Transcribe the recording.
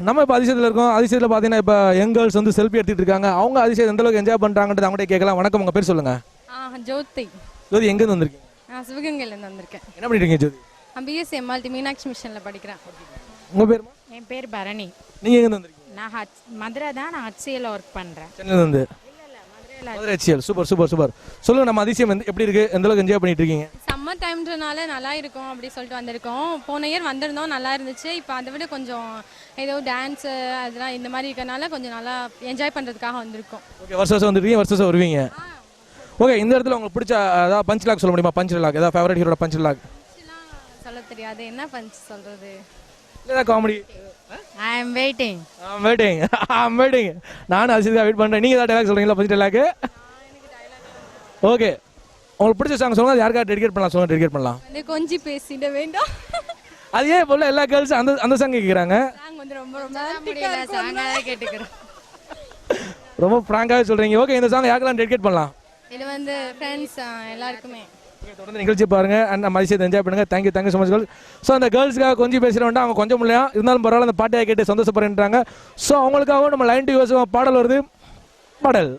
நம்ம இப்போ அதிசயத்தில் இருக்கோம். அதிசயத்தில் பார்த்தீங்கன்னா இப்போ யங் கேர்ள்ஸ் வந்து செல்ஃபி எடுத்துட்டு இருக்காங்க. அவங்க அதிசயம் எந்த அளவுக்கு என்ஜாய் பண்ணுறாங்கன்றது அவங்கள்ட்ட கேட்கலாம். வணக்கம், உங்கள் பேர் சொல்லுங்கள். ஜோதி. ஜோதி எங்கேருந்து வந்திருக்கீங்க? நான் சிவகங்கையிலேருந்து வந்திருக்கேன். என்ன பண்ணிட்டு இருக்கீங்க ஜோதி? நான் பிஎஸ்சி எம்எல்டி மீனாட்சி மிஷனில் படிக்கிறேன். உங்கள் பேருமா? என் பேர் பரணி. நீங்கள் எங்கேருந்து வந்திருக்கீங்க? நான் மதுரை தான். நான் HCL ஒர்க் பண்ணுறேன். சென்னையிலேருந்து. Madurai HCL. Super super super. சொல்லுங்கள், நம்ம அதிசயம் எப்படி இருக்குது, எந்த அளவுக்கு என்ஜாய் பண்ணிட்டு இருக்கீங்க? சம்மர் டைம்ன்றனால நல்லா இருக்கும் அப்படி சொல்லிட்டு வந்திருக்கோம். போன இயர் வந்திருந்தோம், நல்லா இருந்துச்சு. இப்போ அதை விட கொஞ்சம் ஏதோ டான்ஸு அதெல்லாம் இந்த மாதிரி இருக்கனால கொஞ்சம் நல்லா என்ஜாய் பண்ணுறதுக்காக வந்திருக்கோம். ஓகே, வருஷம் வந்துருக்கீங்க, வருஷம் வருவீங்க. ஓகே, இந்த இடத்துல உங்களுக்கு பிடிச்ச ஏதாவது பஞ்ச் லாக் சொல்ல முடியுமா? பஞ்ச் லாக் ஏதாவது ஃபேவரட் ஹீரோட பஞ்ச் லாக் சொல்ல தெரியாது. என்ன பஞ்ச் சொல்கிறது? இல்லை காமெடி. I am waiting. நானும் அதிசயத்துக்காக வெயிட் பண்ணுறேன். நீங்கள் ஏதாவது டைலாக் சொல்கிறீங்களா? Punch dialogue. ஓகே, உங்களுக்கு பிடிச்ச சாங் சொல்லுங்கள். அது யாருக்காக டெடிகேட் பண்ணலாம் சொல்லுங்கள், டெடிகேட் பண்ணலாம். கொஞ்சி பேசிட வேண்டாம். அது ஏன் இப்போ எல்லா கேர்ள்ஸும் அந்த சாங் கேட்குறாங்க? சாங் வந்து ரொம்ப கேட்டுக்கிறேன். ரொம்ப ஃப்ராங்காகவே சொல்கிறீங்க. ஓகே, இந்த சாங் யாருக்கெல்லாம் டெடிகேட் பண்ணலாம்? இது வந்து ஃப்ரெண்ட்ஸ் எல்லாருக்குமே. தொடர்ந்து நிகழ்ச்சி பாருங்க அண்ட் நம்ம அதிசயத்தை என்ஜாய் பண்ணுங்க. Thank you so much girls. So அந்த கேர்ள்ஸ்க்காக கொஞ்சம் பேசுகிற வேண்டாம், அவங்க கொஞ்சம் இல்லையா இருந்தாலும் பரவாயில்ல, அந்த பாட்டையை கேட்டு சந்தோஷப்படுறாங்க. ஸோ அவங்களுக்காகவும் நம்ம லைன் டு பாடல் வருது. பாடல்